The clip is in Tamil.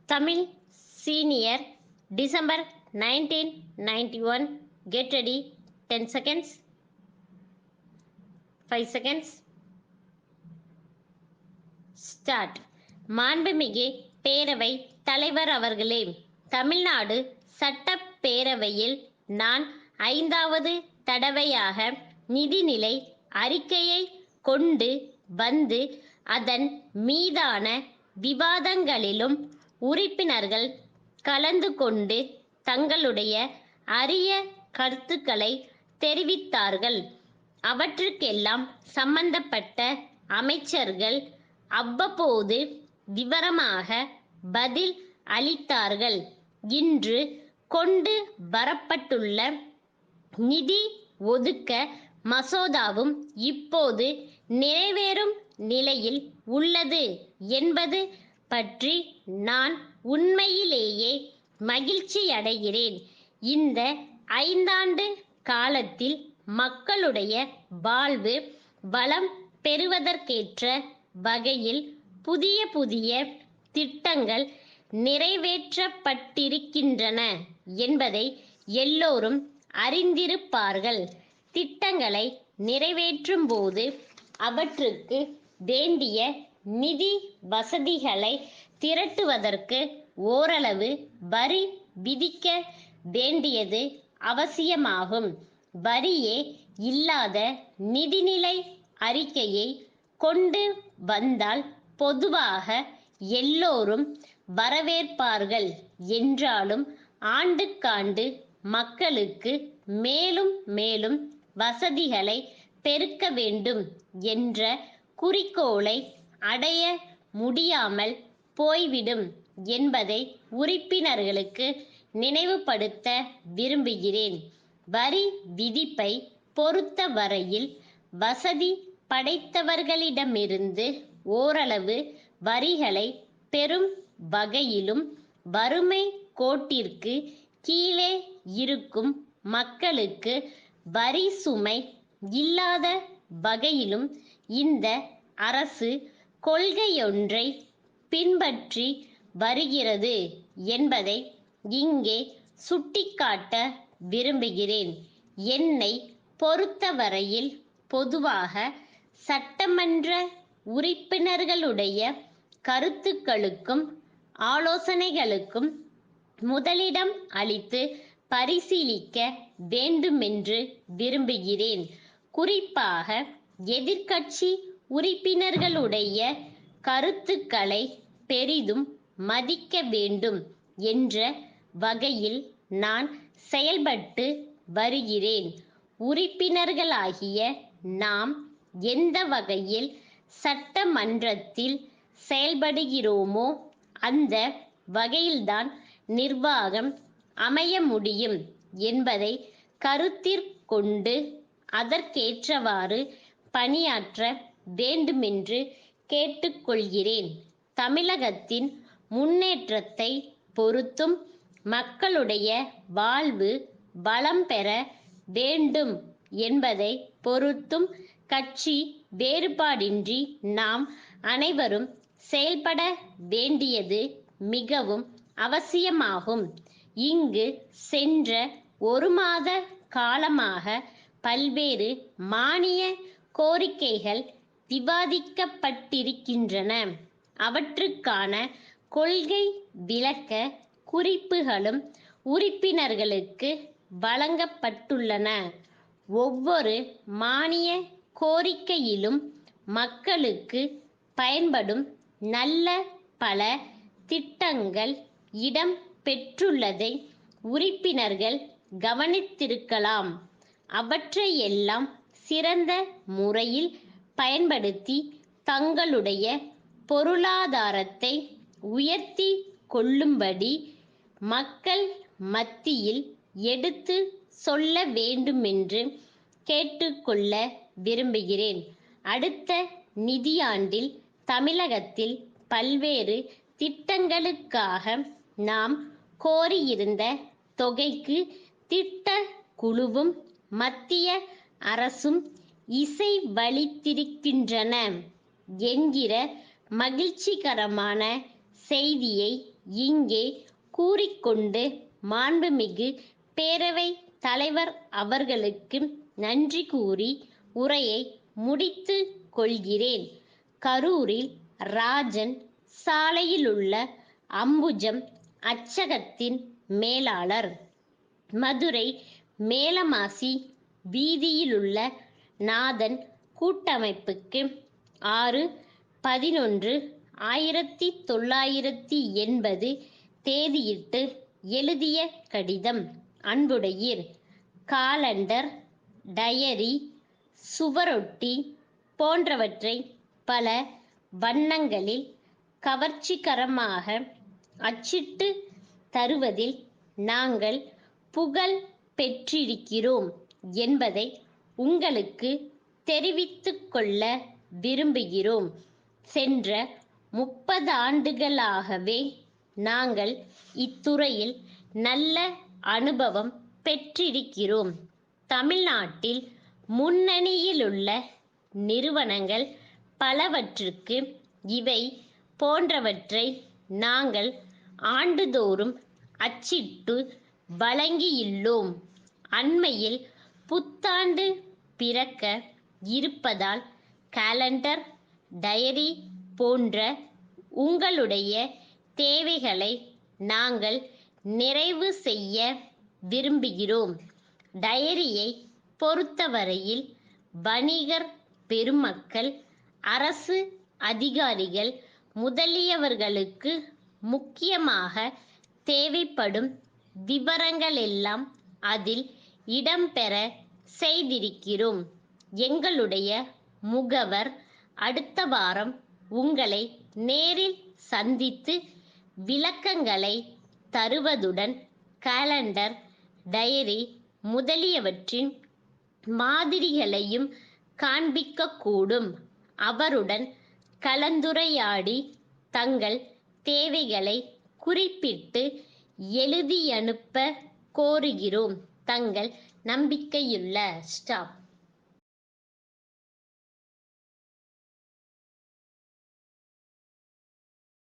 Tamil Senior December 1991. Get ready. 10 seconds. 5 seconds. Start. மாண்புமிகு பேரவை தலைவர் அவர்களே, தமிழ்நாடு சட்டப்பேரவையில் நான் 5வது தடவையாக நிதிநிலை அறிக்கையை கொண்டு வந்து அதன் மீதான விவாதங்களிலும் உறுப்பினர்கள் கலந்து கொண்டு தங்களுடைய அரிய கருத்துக்களை தெரிவித்தார்கள். அவற்றுக்கெல்லாம் சம்பந்தப்பட்ட அமைச்சர்கள் அவ்வப்போது விவரமாக பதில் அளித்தார்கள். இன்று கொண்டு வரப்பட்டுள்ள நிதி ஒதுக்க மசோதாவும் இப்போது நிறைவேறும் நிலையில் உள்ளது என்பது பற்றி நான் உண்மையிலேயே மகிழ்ச்சியடைகிறேன். இந்த 5 ஆண்டு காலத்தில் மக்களுடைய வாழ்வு வளம் பெறுவதற்கேற்ற வகையில் புதிய புதிய திட்டங்கள் நிறைவேற்றப்பட்டிருக்கின்றன என்பதை எல்லோரும் அறிந்திருப்பார்கள். திட்டங்களை நிறைவேற்றும் போது அவற்றுக்கு வேண்டிய நிதி வசதிகளை திரட்டுவதற்கு ஓரளவு வரி விதிக்க வேண்டியது அவசியமாகும். வரியே இல்லாத நிதிநிலை அறிக்கையை கொண்டு வந்தால் பொதுவாக எல்லோரும் வரவேற்பார்கள். என்றாலும் ஆண்டுக்காண்டு மக்களுக்கு மேலும் மேலும் வசதிகளை பெருக்க வேண்டும் என்ற குறிக்கோளை அடைய முடியாமல் போய்விடும் என்பதை உறுப்பினர்களுக்கு நினைவுபடுத்த விரும்புகிறேன். வரி விதிப்பை பொறுத்தவரையில் வசதி படைத்தவர்களிடமிருந்து ஓரளவு வரிகளை பெறும் வகையிலும் வறுமை கோட்டிற்கு கீழே இருக்கும் மக்களுக்கு வரி சுமை இல்லாத வகையிலும் இந்த அரசு கொள்கையொன்றை பின்பற்றி வருகிறது என்பதை இங்கே சுட்டிக்காட்ட விரும்புகிறேன். என்னை பொறுத்தவரையில் பொதுவாக சட்டமன்ற உறுப்பினர்களுடைய கருத்துக்களுக்கும் ஆலோசனைகளுக்கும் முதலிடம் அளித்து பரிசீலிக்க வேண்டுமென்று விரும்புகிறேன். குறிப்பாக எதிர்க்கட்சி உறுப்பினர்களுடைய கருத்துக்களை பெரிதும் மதிக்க வேண்டும் என்ற வகையில் நான் செயல்பட்டு வருகிறேன். உறுப்பினர்களாகிய நாம் எந்த வகையில் சட்டமன்றத்தில் செயல்படுகிறோமோ அந்த வகையில்தான் நிர்வாகம் அமைய முடியும் என்பதை கருத்திற்கொண்டு அதற்கேற்றவாறு பணியாற்ற வேண்டுமென்று கேட்டுக்கொள்கிறேன். தமிழகத்தின் முன்னேற்றத்தை பொறுத்தும் மக்களுடைய வாழ்வு வளம் பெற வேண்டும் என்பதை பொறுத்தும் கட்சி வேறுபாடின்றி நாம் அனைவரும் செயல்பட வேண்டியது மிகவும் அவசியமாகும். இங்கு சென்ற 1 மாத காலமாக பல்வேறு மானிய கோரிக்கைகள் விவாதிக்கப்பட்டிருக்கின்றன. அவற்றுக்கான கொள்கை விளக்க குறிப்புகளும் உறுப்பினர்களுக்கு வழங்கப்பட்டுள்ளன. ஒவ்வொரு மானிய கோரிக்கையிலும் மக்களுக்கு பயன்படும் நல்ல பல திட்டங்கள் இடம் பெற்றுள்ளதை உறுப்பினர்கள் கவனித்திருக்கலாம். அவற்றையெல்லாம் சிறந்த முறையில் பயன்படுத்தி தங்களுடைய பொருளாதாரத்தை உயர்த்தி கொள்ளும்படி மக்கள் மத்தியில் எடுத்து சொல்ல வேண்டுமென்று கேட்டுக்கொள்ள விரும்புகிறேன். அடுத்த நிதியாண்டில் தமிழகத்தில் பல்வேறு திட்டங்களுக்காக நாம் கோரியிருந்த தொகைக்கு திட்ட குழுவும் மத்திய அரசும் இசைவளித்திருக்கின்றன என்கிற மகிழ்ச்சிகரமான செய்தியை இங்கே கூறிக்கொண்டு மாண்புமிகு பேரவை தலைவர் அவர்களுக்கு நன்றி கூறி உரையை முடித்து கொள்கிறேன். கரூரில் ராஜன் சாலையிலுள்ள அம்புஜம் அச்சகத்தின் மேலாளர், மதுரை மேலமாசி வீதியிலுள்ள நாதன் கூட்டமைப்புக்கு 6/11/1980 தேதியிட்டு எழுதிய கடிதம். அன்புடையீர், காலண்டர், டயரி, சுவரொட்டி போன்றவற்றை பல வண்ணங்களில் கவர்ச்சிகரமாக அச்சிட்டு தருவதில் நாங்கள் புகழ் பெற்றிருக்கிறோம் என்பதை உங்களுக்கு தெரிவித்துக் கொள்ள விரும்புகிறோம். சென்ற 30 ஆண்டுகளாகவே நாங்கள் இத்துறையில் நல்ல அனுபவம் பெற்றிருக்கிறோம். தமிழ்நாட்டில் முன்னணியிலுள்ள நிறுவனங்கள் பலவற்றுக்கு இவை போன்றவற்றை நாங்கள் ஆண்டுதோறும் அச்சிட்டு வழங்கியுள்ளோம். அண்மையில் புத்தாண்டு பிறக்க இருப்பதால் காலண்டர், டயரி போன்ற உங்களுடைய தேவைகளை நாங்கள் நிறைவு செய்ய விரும்புகிறோம். டயரியை பொறுத்தவரையில் வணிகர் பெருமக்கள், அரசு அதிகாரிகள் முதலியவர்களுக்கு முக்கியமாக தேவைப்படும் விவரங்களெல்லாம் அதில் இடம்பெற செய்திருக்கிறோம். எங்களுடைய முகவர் அடுத்த வாரம் உங்களை நேரில் சந்தித்து விளக்கங்களை தருவதுடன் காலண்டர், டயரி முதலியவற்றின் மாதிரிகளையும் காண்பிக்கக்கூடும். அவருடன் கலந்துரையாடி தங்கள் தேவைகளை குறிப்பிட்டு எழுதியனுப்ப கோருகிறோம். தங்கள் நம்பிக்கையுள்ள ஸ்டாப்.